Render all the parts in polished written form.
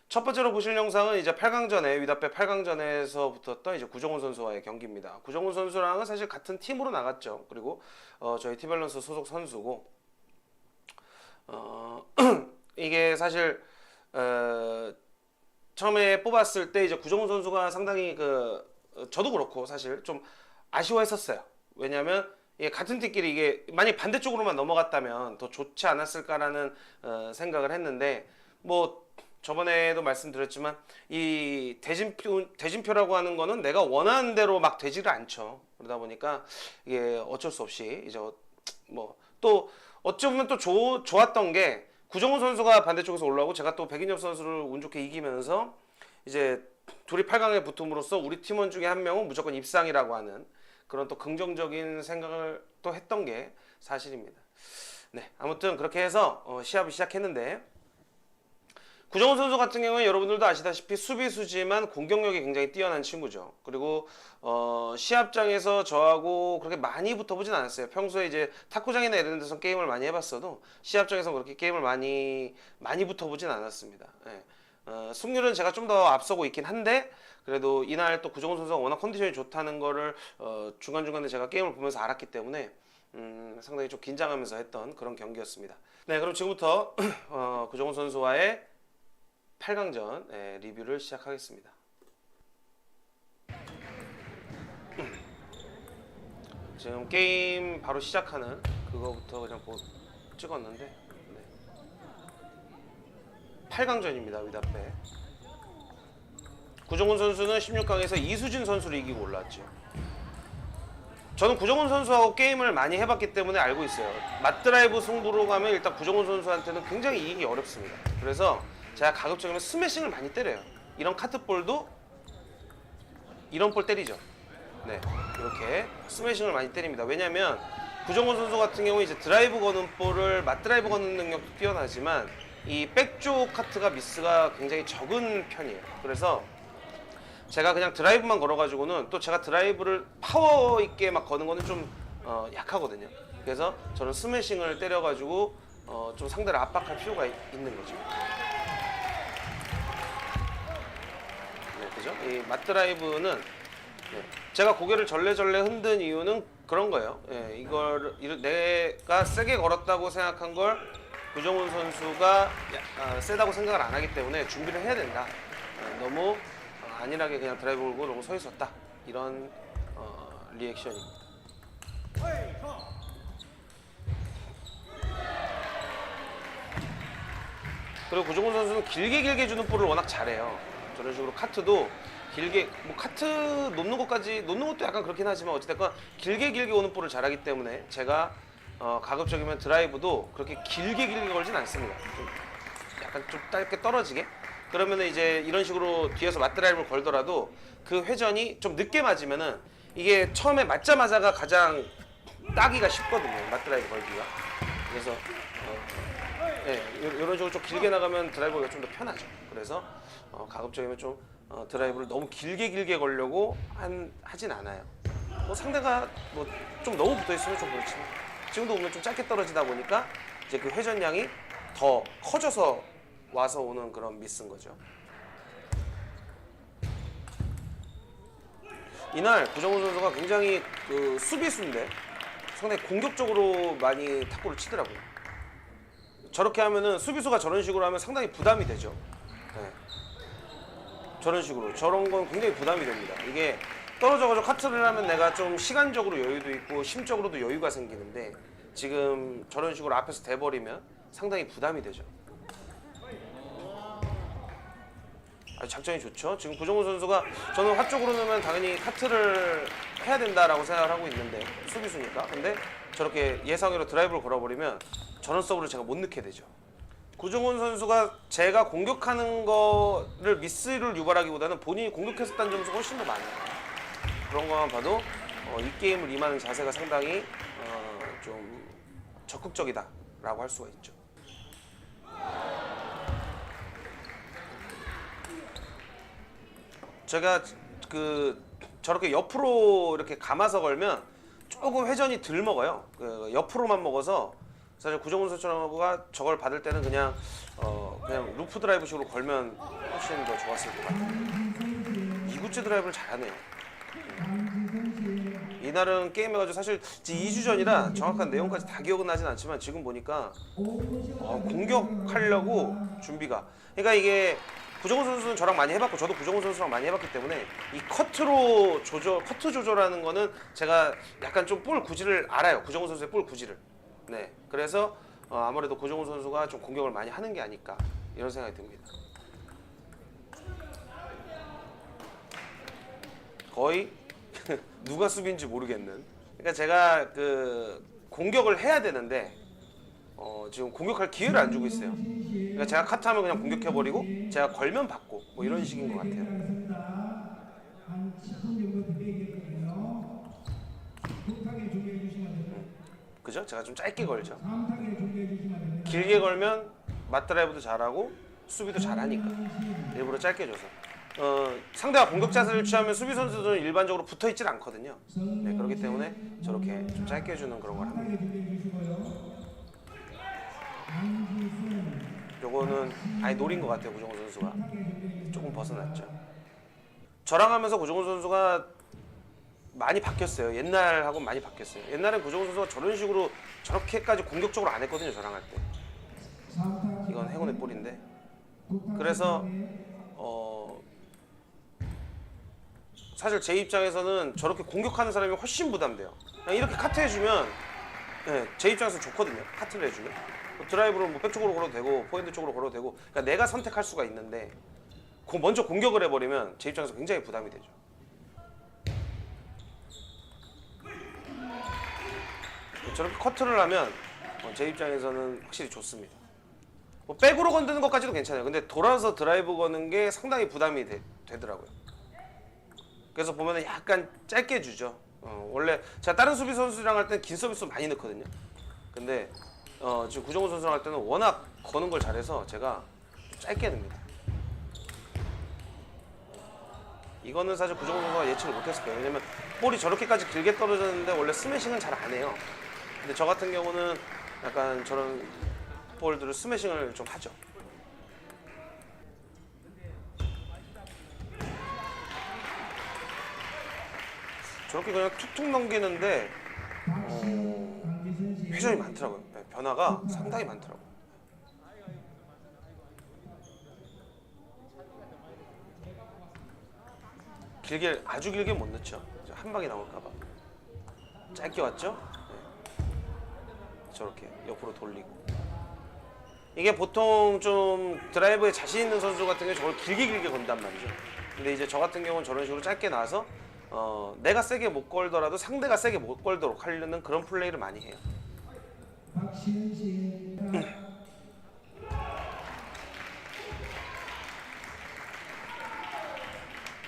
첫 번째로 보실 영상은 이제 8강전에 위다페 8강전에서 붙었던 이제 구정훈 선수와의 경기입니다. 구정훈 선수랑은 사실 같은 팀으로 나갔죠. 그리고 저희 티밸런스 소속 선수고 이게 사실 처음에 뽑았을 때 이제 구정훈 선수가 상당히 저도 그렇고 사실 좀 아쉬워했었어요. 왜냐하면 같은 팀끼리 이게 만약 반대쪽으로만 넘어갔다면 더 좋지 않았을까라는 생각을 했는데 뭐 저번에도 말씀드렸지만 이 대진표라고 하는 거는 내가 원하는 대로 막 되지를 않죠. 그러다 보니까 이게 어쩔 수 없이 이제 뭐 또 어찌 보면 또 좋았던 게 구정훈 선수가 반대쪽에서 올라오고 제가 또 백인엽 선수를 운 좋게 이기면서 이제 둘이 8강에 붙음으로써 우리 팀원 중에 한 명은 무조건 입상이라고 하는 그런 또 긍정적인 생각을 또 했던 게 사실입니다. 네, 아무튼 그렇게 해서 시합을 시작했는데 구정훈 선수 같은 경우는 여러분들도 아시다시피 수비수지만 공격력이 굉장히 뛰어난 친구죠. 그리고 시합장에서 저하고 그렇게 많이 붙어보진 않았어요. 평소에 이제 탁구장이나 이런 데서 게임을 많이 해봤어도 시합장에서 그렇게 게임을 많이 붙어보진 않았습니다. 네. 승률은 제가 좀 더 앞서고 있긴 한데 그래도 이날 또 구정훈 선수가 워낙 컨디션이 좋다는 거를 중간중간에 제가 게임을 보면서 알았기 때문에 상당히 좀 긴장하면서 했던 그런 경기였습니다. 네, 그럼 지금부터 구정훈 선수와의 8강전 리뷰를 시작하겠습니다. 지금 게임 바로 시작하는 그거부터 그냥 찍었는데 네. 8강전입니다. 위다페 구정훈 선수는 16강에서 이수진 선수를 이기고 올라왔죠. 저는 구정훈 선수하고 게임을 많이 해봤기 때문에 알고 있어요. 맞드라이브 승부로 가면 일단 구정훈 선수한테는 굉장히 이기기 어렵습니다. 그래서 제가 가급적이면 스매싱을 많이 때려요. 이런 카트볼도 이런 볼 때리죠. 네, 이렇게 스매싱을 많이 때립니다. 왜냐면 구정훈 선수 같은 경우 이제 드라이브 거는 볼을 맞드라이브 거는 능력도 뛰어나지만 이 백쪽 카트가 미스가 굉장히 적은 편이에요. 그래서 제가 그냥 드라이브만 걸어가지고는 또 제가 드라이브를 파워 있게 막 거는 거는 좀 약하거든요. 그래서 저는 스매싱을 때려가지고 좀 상대를 압박할 필요가 있는 거죠. 네, 그죠? 이 맞드라이브는 제가 고개를 절레절레 흔든 이유는 그런 거예요. 내가 세게 걸었다고 생각한 걸 구정훈 선수가 세다고 생각을 안 하기 때문에 준비를 해야 된다. 너무 안일하게 그냥 드라이브 걸고 너무 서 있었다. 이런 리액션입니다. 그리고 구정훈 선수는 길게 주는 볼을 워낙 잘해요. 저런 식으로 카트도 길게 뭐 카트 놓는 것도 약간 그렇긴 하지만 어찌됐건 길게 오는 볼을 잘하기 때문에 제가 가급적이면 드라이브도 그렇게 길게 걸진 않습니다. 좀 약간 좀 짧게 떨어지게. 그러면은 이제 이런 식으로 뒤에서 맞드라이브를 걸더라도 그 회전이 좀 늦게 맞으면은 이게 처음에 맞자마자가 가장 따기가 쉽거든요. 맞드라이브 걸기가. 그래서 이런 식으로 좀 길게 나가면 드라이버가 좀 더 편하죠. 그래서 가급적이면 좀 드라이브를 너무 길게 걸려고 하진 않아요. 뭐 상대가 뭐 좀 너무 붙어 있으면 좀 그렇지만 지금도 보면 좀 짧게 떨어지다 보니까 이제 그 회전량이 더 커져서 와서 오는 그런 미스인 거죠. 이날 구정훈 선수가 굉장히 수비수인데 상당히 공격적으로 많이 탁구를 치더라고요. 저렇게 하면은 수비수가 저런 식으로 하면 상당히 부담이 되죠. 네. 저런 식으로 저런 건 굉장히 부담이 됩니다. 이게 떨어져가지고 카트를 하면 내가 좀 시간적으로 여유도 있고 심적으로도 여유가 생기는데 지금 저런 식으로 앞에서 대버리면 상당히 부담이 되죠. 작전이 좋죠. 지금 구정훈 선수가 저는 화 쪽으로 넣으면 당연히 카트를 해야 된다라고 생각을 하고 있는데 수비수니까. 근데 저렇게 예상외로 드라이브를 걸어버리면 저런 서브를 제가 못 넣게 되죠. 구정훈 선수가 제가 공격하는 거를 미스를 유발하기보다는 본인이 공격했었다는 점수가 훨씬 더 많아요. 그런 것만 봐도 이 게임을 임하는 자세가 상당히 좀 적극적이다라고 할 수가 있죠. 제가 저렇게 옆으로 이렇게 감아서 걸면 조금 회전이 덜 먹어요. 옆으로만 먹어서 사실 구정훈 선수가 저걸 받을 때는 그냥 그냥 루프 드라이브식으로 걸면 훨씬 더 좋았을 것 같아요. 2구째 드라이브를 잘하네요. 이날은 게임해가지고 사실 2주 전이라 정확한 내용까지 다 기억은 나진 않지만 지금 보니까 공격하려고 준비가, 그러니까 이게 구정훈 선수는 저랑 많이 해봤고 저도 구정훈 선수랑 많이 해봤기 때문에 이 커트 조절하는 거는 제가 약간 좀 볼 구질을 알아요. 구정훈 선수의 볼 구질을. 네, 그래서 아무래도 구정훈 선수가 좀 공격을 많이 하는 게 아닐까 이런 생각이 듭니다. 거의 누가 수비인지 모르겠는. 그러니까 제가 그 공격을 해야 되는데 지금 공격할 기회를 안 주고 있어요. 그러니까 제가 카트하면 그냥 공격해버리고 제가 걸면 받고 뭐 이런 식인 것 같아요. 그죠? 제가 좀 짧게 걸죠. 길게 걸면 맞드라이브도 잘하고 수비도 잘하니까 일부러 짧게 줘서. 상대가 공격 자세를 취하면 수비 선수들은 일반적으로 붙어 있질 않거든요. 네, 그렇기 때문에 저렇게 좀 짧게 해주는 그런 걸 합니다. 요거는 아예 노린 것 같아요. 구정훈 선수가 조금 벗어났죠. 저랑 하면서 구정훈 선수가 많이 바뀌었어요. 옛날하고 많이 바뀌었어요. 옛날엔 구정훈 선수가 저런 식으로 저렇게까지 공격적으로 안 했거든요. 저랑 할 때. 이건 행운의 볼인데. 그래서 사실 제 입장에서는 저렇게 공격하는 사람이 훨씬 부담돼요. 그냥 이렇게 카트 해주면 네, 제 입장에서 좋거든요. 카트를 해주면 드라이브로 뭐 백쪽으로 걸어도 되고 포핸드 쪽으로 걸어도 되고, 그러니까 내가 선택할 수가 있는데 먼저 공격을 해버리면 제 입장에서 굉장히 부담이 되죠. 저렇게 커트를 하면 제 입장에서는 확실히 좋습니다. 뭐 백으로 건드는 것까지도 괜찮아요. 근데 돌아서 드라이브 거는 게 상당히 부담이 되더라고요. 그래서 보면은 약간 짧게 주죠. 원래 제가 다른 수비 선수랑 할 때는 긴 서비스 많이 넣거든요. 근데 지금 구정훈 선수랑 할 때는 워낙 거는 걸 잘해서 제가 짧게 넣습니다. 이거는 사실 구정훈 선수가 예측을 못했을 거예요. 왜냐면 볼이 저렇게까지 길게 떨어졌는데 원래 스매싱은 잘 안 해요. 근데 저 같은 경우는 약간 저런 볼들을 스매싱을 좀 하죠. 저렇게 그냥 툭툭 넘기는데 회전이 많더라고요. 네, 변화가 상당히 많더라고요. 길게, 아주 길게 못 넣죠. 한 방에 나올까봐. 짧게 왔죠? 네. 저렇게 옆으로 돌리고. 이게 보통 좀 드라이브에 자신 있는 선수 같은 경우에 저걸 길게 건단 말이죠. 근데 이제 저 같은 경우는 저런 식으로 짧게 나와서 내가 세게 못 걸더라도 상대가 세게 못 걸도록 하려는 그런 플레이를 많이 해요.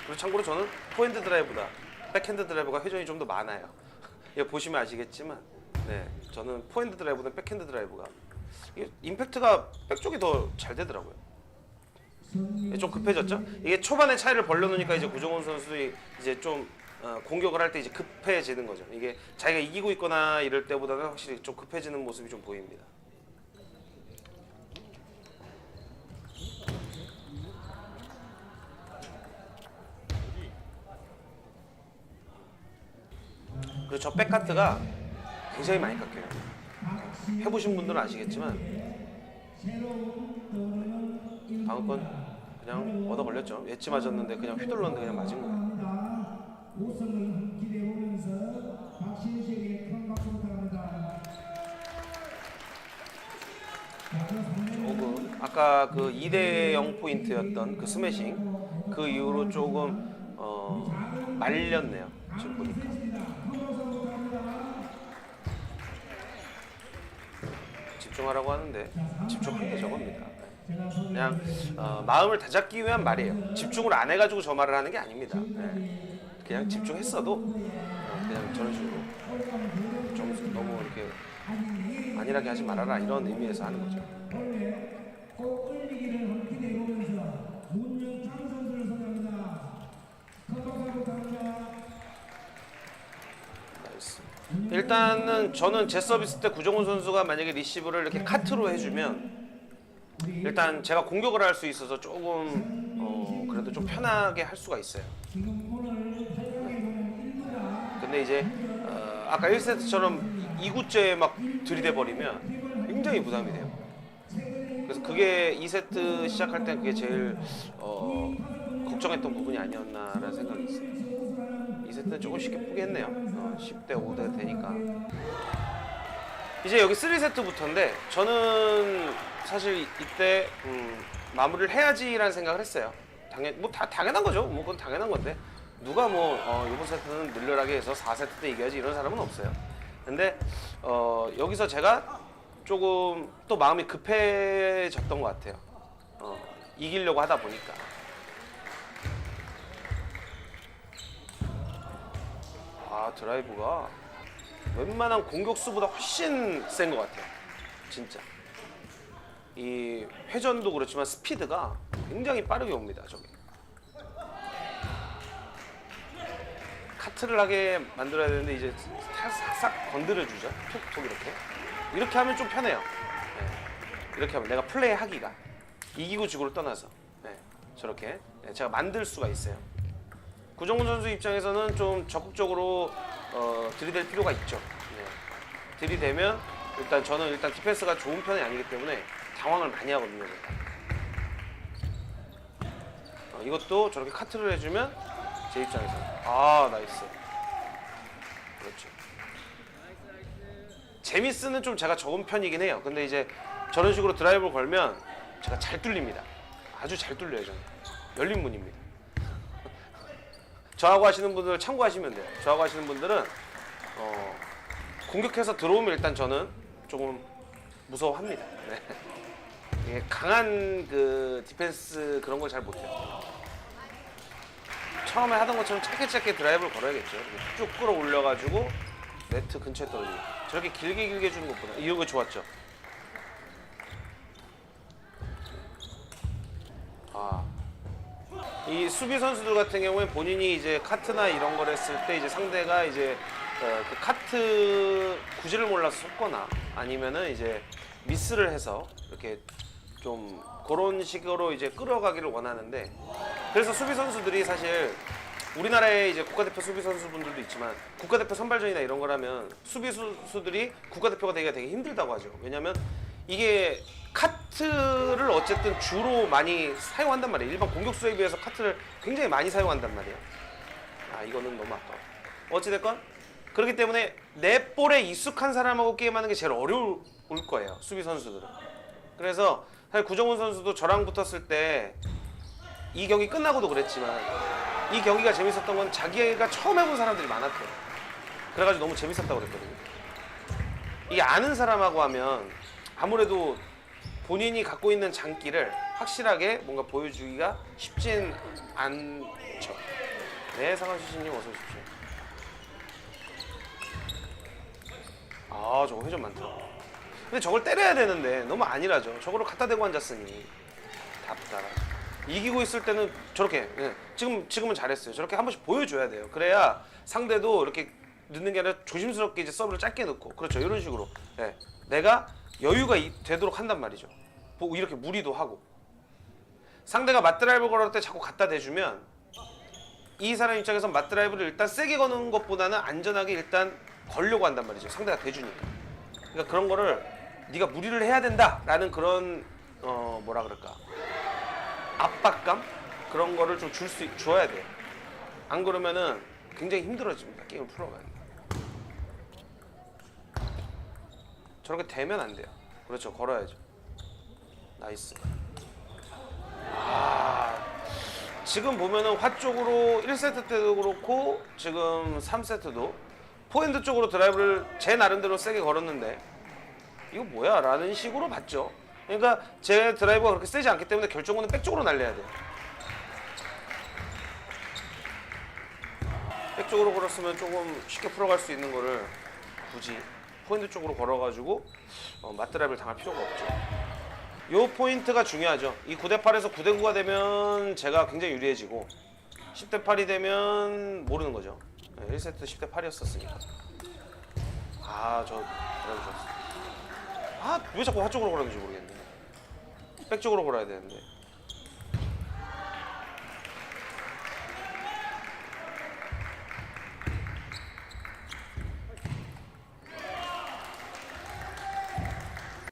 그리고 참고로 저는 포핸드 드라이브보다 백핸드 드라이브가 회전이 좀 더 많아요. 이거 보시면 아시겠지만, 네, 저는 포핸드 드라이브보다 백핸드 드라이브가 임팩트가 백 쪽이 더 잘 되더라고요. 좀 급해졌죠? 이게 초반에 차이를 벌려놓으니까 이제 구정훈 선수들이 이제 좀 공격을 할 때 이제 급해지는 거죠. 이게 자기가 이기고 있거나 이럴 때보다는 확실히 좀 급해지는 모습이 좀 보입니다. 그리고 저 백카트가 굉장히 많이 깎여요. 해보신 분들은 아시겠지만 방금 건 그냥 얻어 걸렸죠. 엣지 맞았는데 그냥 휘둘렀는데 그냥 맞은 거예요. 조금 아까 그 2대0 포인트였던 그 스매싱 그 이후로 조금 말렸네요. 지금 보니까. 집중하라고 하는데 집중하는 게 저겁니다. 그냥 마음을 다잡기 위한 말이에요. 집중을 안 해가지고 저 말을 하는 게 아닙니다. 네. 그냥 집중했어도 그냥 저런 식으로 좀 너무 이렇게 안일하게 하지 말아라 이런 의미에서 하는 거죠. 나이스. 일단은 저는 제 서비스 때 구정훈 선수가 만약에 리시브를 이렇게 카트로 해주면 일단 제가 공격을 할 수 있어서 조금 그래도 좀 편하게 할 수가 있어요. 근데 이제 아까 1세트처럼 2구째에 막 들이대 버리면 굉장히 부담이 돼요. 그래서 그게 2세트 시작할 때 그게 제일 걱정했던 부분이 아니었나라는 생각이 있어요. 2세트는 조금 쉽게 포기했네요. 10대 5대 되니까. 이제 여기 3세트부터인데 저는 사실 이때 마무리를 해야지라는 생각을 했어요. 뭐 다 당연한 거죠. 뭐 그건 당연한 건데 누가 뭐 이번 세트는 늘려나게 해서 4세트 때 이겨야지 이런 사람은 없어요. 근데 여기서 제가 조금 또 마음이 급해졌던 것 같아요. 이기려고 하다 보니까. 아, 드라이브가 웬만한 공격수보다 훨씬 센 것 같아요. 진짜. 이 회전도 그렇지만 스피드가 굉장히 빠르게 옵니다. 저기. 카트를 하게 만들어야 되는데 이제 싹싹 건드려주죠. 툭툭 이렇게. 이렇게 하면 좀 편해요. 네. 이렇게 하면 내가 플레이하기가 이기고 지고를 떠나서 저렇게 제가 만들 수가 있어요. 구정훈 선수 입장에서는 좀 적극적으로 들이댈 필요가 있죠. 들이대면 저는 일단 디펜스가 좋은 편이 아니기 때문에 당황을 많이 하거든요. 이것도 저렇게 카트를 해주면 제 입장에서 나이스. 그렇죠. 제미스는 좀 제가 적은 편이긴 해요. 근데 이제 저런 식으로 드라이브를 걸면 제가 잘 뚫립니다. 아주 잘 뚫려요. 저는 열린 문입니다. 저하고 하시는 분들 참고하시면 돼요. 저하고 하시는 분들은 공격해서 들어오면 일단 저는 조금 무서워합니다. 네. 이게 강한 그 디펜스 그런 걸 잘 못해요. 처음에 하던 것처럼 짧게 드라이브를 걸어야겠죠. 이렇게 쭉 끌어올려가지고 네트 근처에 떨어지고 저렇게 길게 주는 것보다 이런 거 좋았죠. 이 수비 선수들 같은 경우에 본인이 이제 카트나 이런 걸 했을 때 이제 상대가 이제 그 카트 구질을 몰라서 속거나 아니면은 이제 미스를 해서 이렇게 좀 그런 식으로 이제 끌어가기를 원하는데, 그래서 수비 선수들이 사실 우리나라의 이제 국가대표 수비 선수분들도 있지만 국가대표 선발전이나 이런 걸 하면 수비수들이 국가대표가 되기가 되게 힘들다고 하죠. 왜냐면 이게 카트를 어쨌든 주로 많이 사용한단 말이에요. 일반 공격수에 비해서 카트를 굉장히 많이 사용한단 말이에요. 이거는 너무 아까워. 어찌됐건 그렇기 때문에 내 볼에 익숙한 사람하고 게임하는 게 제일 어려울 거예요. 수비 선수들은. 그래서 사실 구정훈 선수도 저랑 붙었을 때 이 경기 끝나고도 그랬지만 이 경기가 재밌었던 건 자기가 처음 해본 사람들이 많았대요. 그래가지고 너무 재밌었다고 그랬거든요. 이게 아는 사람하고 하면 아무래도 본인이 갖고 있는 장기를 확실하게 뭔가 보여주기가 쉽진 않죠. 네, 상한수신님 어서 오십시오. 저거 회전 많더라. 근데 저걸 때려야 되는데 너무 안일하죠. 저거를 갖다 대고 앉았으니 답답하다. 이기고 있을 때는 저렇게 지금은 잘했어요. 저렇게 한 번씩 보여줘야 돼요. 그래야 상대도 이렇게 넣는 게 아니라 조심스럽게 이제 서브를 짧게 넣고, 그렇죠. 이런 식으로 내가 여유가 되도록 한단 말이죠. 이렇게 무리도 하고. 상대가 맞드라이브 걸을 때 자꾸 갖다 대주면 이 사람 입장에서 맞드라이브를 일단 세게 거는 것보다는 안전하게 일단 걸려고 한단 말이죠. 상대가 대주니까. 그러니까 그런 거를 네가 무리를 해야 된다라는 그런 뭐라 그럴까, 압박감? 그런 거를 좀 줘야 돼요. 안 그러면은 굉장히 힘들어집니다. 게임을 풀어가는. 저렇게 되면 안 돼요. 그렇죠. 걸어야죠. 나이스. 지금 보면은 화 쪽으로 1세트 때도 그렇고 지금 3세트도 포핸드 쪽으로 드라이브를 제 나름대로 세게 걸었는데 이거 뭐야? 라는 식으로 봤죠. 그러니까 제 드라이브가 그렇게 세지 않기 때문에 결정권은 백 쪽으로 날려야 돼요. 백 쪽으로 걸었으면 조금 쉽게 풀어갈 수 있는 거를 굳이 포핸드 쪽으로 걸어가지고 맞드라이브를 당할 필요가 없죠. 요 포인트가 중요하죠. 이 9대8에서 9대9가 되면 제가 굉장히 유리해지고 10대8이 되면 모르는 거죠. 1세트 10대8이었었으니까. 저 드라이브 좋았어. 왜 자꾸 화 쪽으로 걸었는지 모르겠네. 백 쪽으로 걸어야 되는데.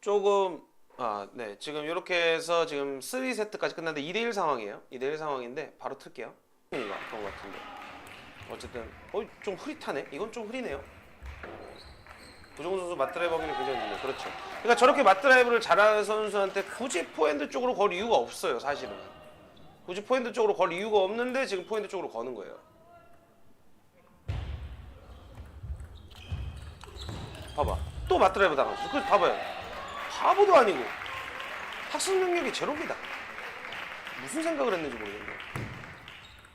조금 네. 지금 이렇게 해서 지금 3세트까지 끝났는데 2대1 상황이에요. 2대1 상황인데 바로 틀게요. 그런 것 같은데. 어쨌든 좀 흐릿하네. 이건 좀 흐리네요. 구정훈 선수 맞드라이브 하기는 굉장히 좋네요. 그렇죠. 그러니까 저렇게 맞드라이브를 잘하는 선수한테 굳이 포핸드 쪽으로 걸 이유가 없어요. 사실은. 굳이 포핸드 쪽으로 걸 이유가 없는데 지금 포핸드 쪽으로 거는 거예요. 봐봐. 또 맞드라이브 당하죠. 그 봐봐요. 바보도 아니고 학습 능력이 제로입니다. 무슨 생각을 했는지 모르겠네요.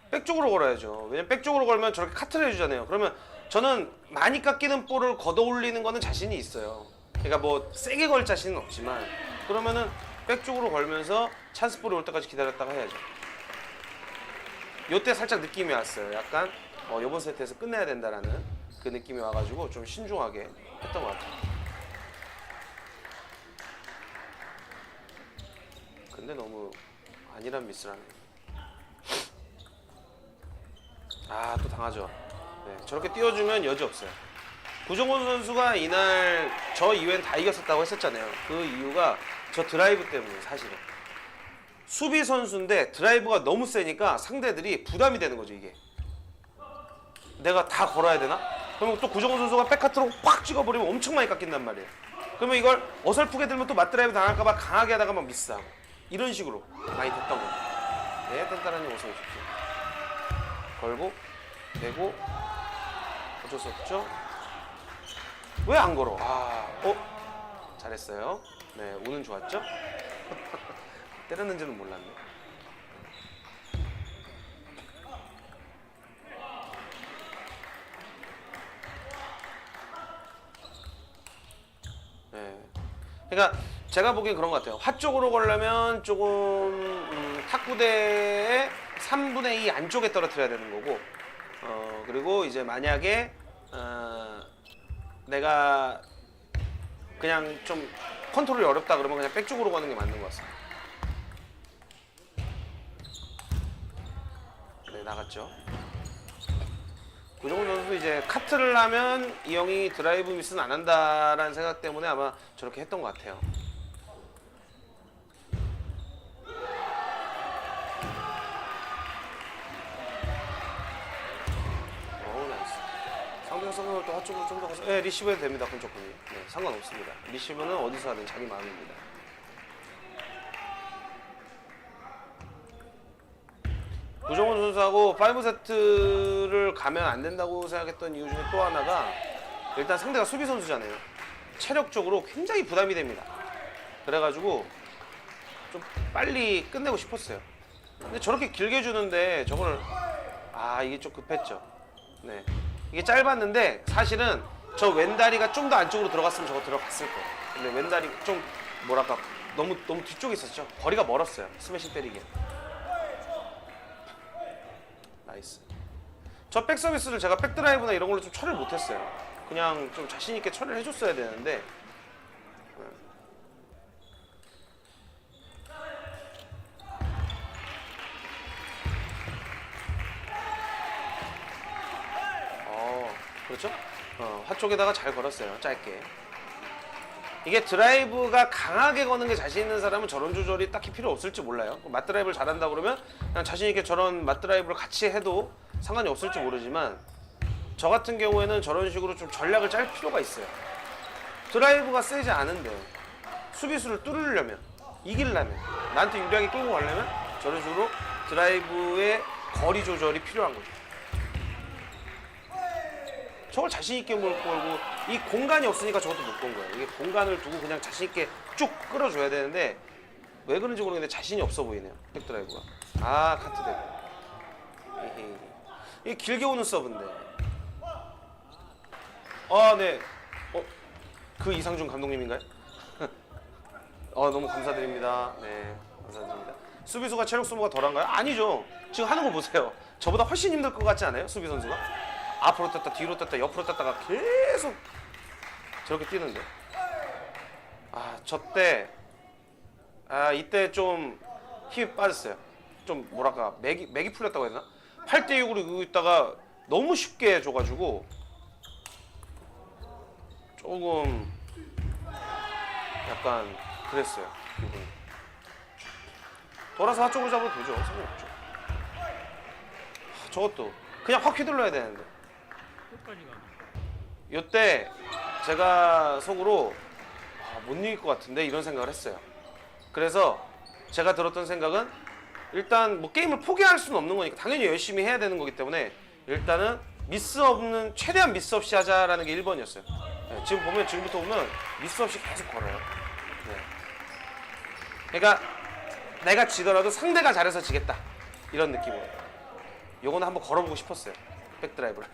백 쪽으로 걸어야죠. 왜냐면 백 쪽으로 걸면 저렇게 카트를 해주잖아요. 그러면 저는 많이 깎이는 볼을 걷어 올리는 거는 자신이 있어요. 그러니까 뭐 세게 걸 자신은 없지만 그러면은 백 쪽으로 걸면서 찬스 볼이 올 때까지 기다렸다가 해야죠. 요때 살짝 느낌이 왔어요. 약간 요번 세트에서 끝내야 된다라는 그 느낌이 와가지고 좀 신중하게 했던 것 같아요. 근데 너무 아니란 미스를 하네. 또 당하죠. 네, 저렇게 띄워주면 여지 없어요. 구정훈 선수가 이날 저 이후엔 다 이겼었다고 했었잖아요. 그 이유가 저 드라이브 때문에 사실은. 수비 선수인데 드라이브가 너무 세니까 상대들이 부담이 되는 거죠. 이게 내가 다 걸어야 되나? 그러면 또 구정훈 선수가 백카트로 팍 찍어버리면 엄청 많이 깎인단 말이에요. 그러면 이걸 어설프게 들면 또 맞드라이브 당할까봐 강하게 하다가 막 미스하고 이런 식으로 많이 됐던 겁니다. 네, 딴따라님 어서 오십시오. 걸고 대고 어쩔 수 없죠. 왜 안 걸어? 잘했어요. 네, 운은 좋았죠. 때렸는지는 몰랐네. 네. 그러니까 제가 보기엔 그런 것 같아요. 화 쪽으로 걸려면 조금 탁구대의 3분의 2 안쪽에 떨어뜨려야 되는 거고, 그리고 이제 만약에 내가 그냥 좀 컨트롤이 어렵다 그러면 그냥 백 쪽으로 가는 게 맞는 것 같습니다. 네, 나갔죠. 구정훈 선수 이제 카트를 하면 이 형이 드라이브 미스는 안 한다라는 생각 때문에 아마 저렇게 했던 것 같아요. 나이스. 상대가 성공을 또 화쪽으로 좀 더 가서 리시브 해도 됩니다. kunchokun이. 네, 상관없습니다. 리시브는 어디서 하든 자기 마음입니다. 구정훈 선수하고 5세트를 가면 안 된다고 생각했던 이유 중에 또 하나가 일단 상대가 수비 선수잖아요. 체력적으로 굉장히 부담이 됩니다. 그래가지고 좀 빨리 끝내고 싶었어요. 근데 저렇게 길게 주는데 저걸 이게 좀 급했죠. 네, 이게 짧았는데 사실은 저 왼다리가 좀 더 안쪽으로 들어갔으면 저거 들어갔을 거예요. 근데 왼다리 좀 뭐랄까 너무 뒤쪽에 있었죠. 거리가 멀었어요. 스매싱 때리기에. 나이스. 저 백서비스를 제가 백드라이브나 이런 걸로 좀 처리를 못했어요. 그냥 좀 자신있게 처리를 해줬어야 되는데 그렇죠? 화 쪽에다가 잘 걸었어요. 짧게. 이게 드라이브가 강하게 거는 게 자신 있는 사람은 저런 조절이 딱히 필요 없을지 몰라요. 맞드라이브를 잘한다 그러면 그냥 자신 있게 저런 맞드라이브를 같이 해도 상관이 없을지 모르지만 저 같은 경우에는 저런 식으로 좀 전략을 짤 필요가 있어요. 드라이브가 세지 않은데 수비수를 뚫으려면 이기려면 나한테 유리하게 끌고 가려면 저런 식으로 드라이브의 거리 조절이 필요한 거죠. 저걸 자신있게 걸고 이 공간이 없으니까 저것도 못 건 거예요. 이게 공간을 두고 그냥 자신있게 쭉 끌어줘야 되는데 왜 그런지 모르겠는데 자신이 없어 보이네요. 백드라이브가. 카트 대고. 이게 길게 오는 서브인데. 네. 그 이상준 감독님인가요? 너무 감사드립니다. 네, 감사드립니다. 수비수가 체력 소모가 덜한가요? 아니죠. 지금 하는 거 보세요. 저보다 훨씬 힘들 것 같지 않아요? 수비 선수가? 앞으로 떴다 뒤로 떴다 옆으로 떴다가 계속 저렇게 뛰는데 저때 아 이때 좀 힘이 빠졌어요. 좀 뭐랄까 맥이 풀렸다고 했나? 8대 6으로 이기고 있다가 너무 쉽게 줘가지고 조금 약간 그랬어요 기분이. 돌아서 한쪽으로 잡아도 되죠. 상관없죠. 저것도 그냥 확 휘둘러야 되는데. 이때 제가 속으로 못 이길 것 같은데 이런 생각을 했어요. 그래서 제가 들었던 생각은 일단 뭐 게임을 포기할 수는 없는 거니까 당연히 열심히 해야 되는 거기 때문에 일단은 미스 없는 최대한 미스 없이 하자라는 게 1번이었어요. 네, 지금부터 보면 미스 없이 계속 걸어요. 네. 그러니까 내가 지더라도 상대가 잘해서 지겠다 이런 느낌으로. 요거는 한번 걸어보고 싶었어요. 백드라이브를.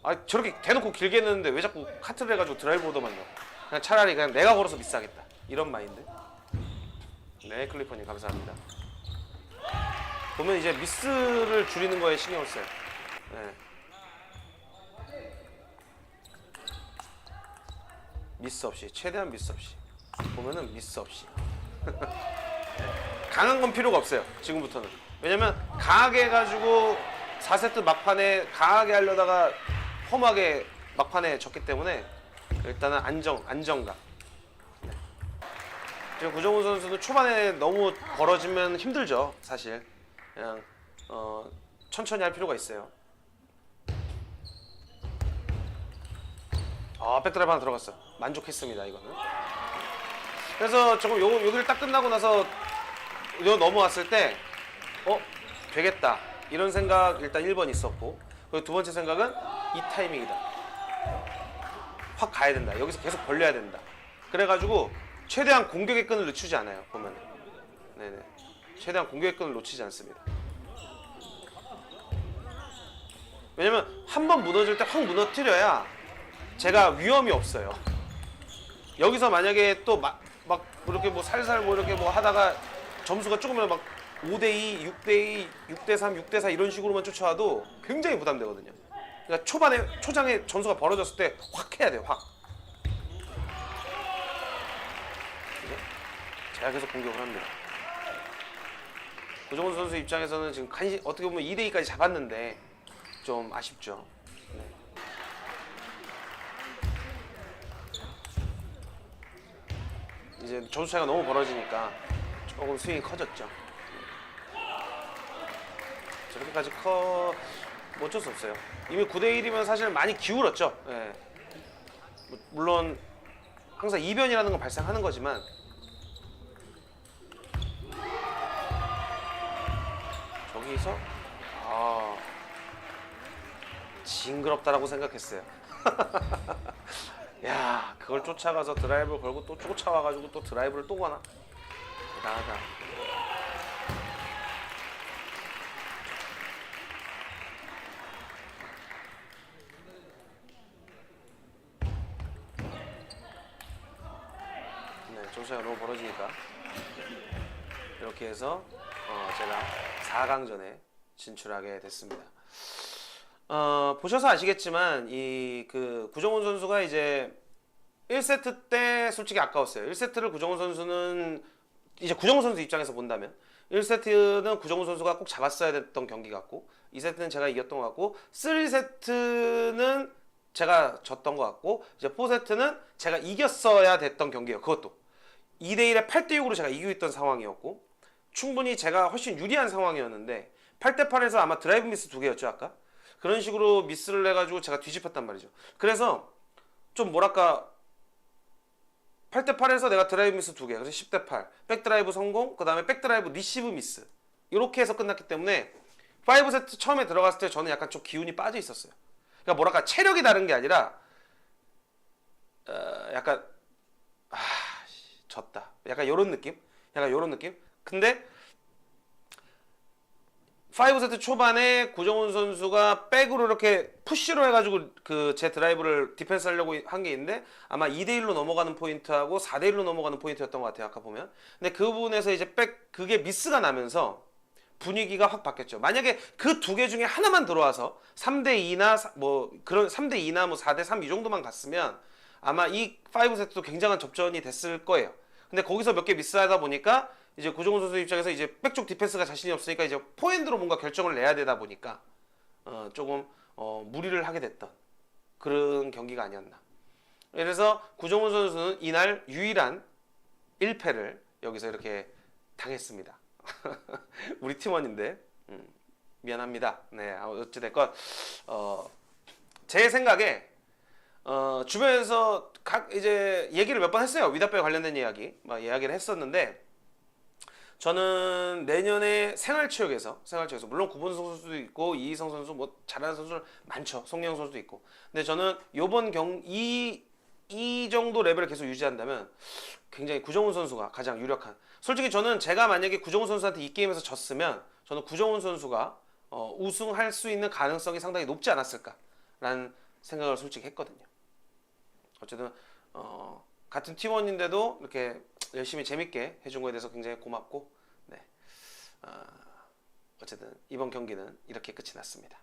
아 저렇게 대놓고 길게 했는데 왜 자꾸 카트를 해가지고 드라이브 오더만요. 그냥 차라리 그냥 내가 걸어서 미스하겠다 이런 마인드. 네 클리퍼님 감사합니다. 보면 이제 미스를 줄이는 거에 신경을 써요. 네. 미스 없이 최대한 미스 없이 보면은 미스 없이 강한 건 필요가 없어요 지금부터는. 왜냐면 강하게 해가지고 4세트 막판에 강하게 하려다가 험하게 막판에 졌기 때문에 일단은 안정감. 네. 지금 구정훈 선수는 초반에 너무 벌어지면 힘들죠 사실. 그냥 천천히 할 필요가 있어요. 백드라이브 하나 들어갔어. 만족했습니다 이거는. 그래서 조금 여기를 딱 끝나고 나서 요 넘어왔을 때 되겠다 이런 생각 일단 1번 있었고, 그리고 두 번째 생각은 이 타이밍이다. 확 가야 된다. 여기서 계속 벌려야 된다. 그래가지고 최대한 공격의 끈을 늦추지 않아요. 보면 네네 최대한 공격의 끈을 놓치지 않습니다. 왜냐면 한 번 무너질 때 확 무너뜨려야 제가 위험이 없어요. 여기서 만약에 또 막 이렇게 뭐 살살 뭐 이렇게 뭐 하다가 점수가 조금이라도 막 5대2, 6대2, 6대3, 6대4 이런 식으로만 쫓아와도 굉장히 부담되거든요. 그러니까 초장에 점수가 벌어졌을 때 확 해야 돼요. 확. 제가 계속 공격을 합니다. 구정훈 선수 입장에서는 지금 어떻게 보면 2대2까지 잡았는데 좀 아쉽죠. 네. 이제 점수 차이가 너무 벌어지니까 조금 스윙이 커졌죠. 저렇게까지 뭐 어쩔 수 없어요. 이미 9대1이면 사실 많이 기울었죠. 네. 물론 항상 이변이라는 건 발생하는 거지만 저기서 징그럽다라고 생각했어요. 야, 그걸 쫓아가서 드라이브를 걸고 또 쫓아와가지고 또 드라이브를 또 거나? 대단하다. 네, 점수가 너무 벌어지니까 이렇게 해서 제가 4강전에 진출하게 됐습니다. 보셔서 아시겠지만 구정훈 선수가 이제 1세트 때 솔직히 아까웠어요. 1세트를 구정훈 선수는 이제 구정훈 선수 입장에서 본다면 1세트는 구정훈 선수가 꼭 잡았어야 됐던 경기 같고, 2세트는 제가 이겼던 것 같고, 3세트는 제가 졌던 것 같고, 이제 4세트는 제가 이겼어야 됐던 경기예요. 그것도 2대1에 8대6으로 제가 이기고 있던 상황이었고, 충분히 제가 훨씬 유리한 상황이었는데 8대8에서 아마 드라이브 미스 2개였죠 아까? 그런 식으로 미스를 해가지고 제가 뒤집혔단 말이죠. 그래서 좀 뭐랄까 8대8에서 내가 드라이브 미스 2개, 그래서 10대8 백드라이브 성공, 그 다음에 백드라이브 리시브 미스 이렇게 해서 끝났기 때문에 5세트 처음에 들어갔을 때 저는 약간 좀 기운이 빠져 있었어요. 그러니까 뭐랄까 체력이 다른 게 아니라 약간 졌다 약간 요런 느낌? 근데 5세트 초반에 구정훈 선수가 백으로 이렇게 푸시로 해가지고 제 드라이브를 디펜스 하려고 한 게 있는데 아마 2대1로 넘어가는 포인트하고 4대1로 넘어가는 포인트였던 것 같아요. 아까 보면. 근데 그 부분에서 이제 그게 미스가 나면서 분위기가 확 바뀌었죠. 만약에 그 두 개 중에 하나만 들어와서 3대2나 뭐 그런 3대2나 뭐 4대3 이 정도만 갔으면 아마 이 5세트도 굉장한 접전이 됐을 거예요. 근데 거기서 몇 개 미스하다 보니까 이제 구정훈 선수 입장에서 이제 백쪽 디펜스가 자신이 없으니까 이제 포핸드로 뭔가 결정을 내야 되다 보니까 조금 무리를 하게 됐던 그런 경기가 아니었나. 그래서 구정훈 선수는 이날 유일한 1패를 여기서 이렇게 당했습니다. 우리 팀원인데 미안합니다. 네, 어찌됐건 제 생각에 주변에서 각 이제 얘기를 몇 번 했어요. 위다뼈에 관련된 이야기 막 이야기를 했었는데 저는 내년에 생활체육에서 물론 구본수 선수도 있고 이희성 선수 뭐 잘하는 선수 많죠. 송영 선수도 있고. 근데 저는 요번 이 정도 레벨을 계속 유지한다면 굉장히 구정훈 선수가 가장 유력한. 솔직히 저는 제가 만약에 구정훈 선수한테 이 게임에서 졌으면 저는 구정훈 선수가 우승할 수 있는 가능성이 상당히 높지 않았을까라는 생각을 솔직히 했거든요. 어쨌든 같은 팀원인데도 이렇게 열심히 재밌게 해준 거에 대해서 굉장히 고맙고, 네. 어쨌든 이번 경기는 이렇게 끝이 났습니다.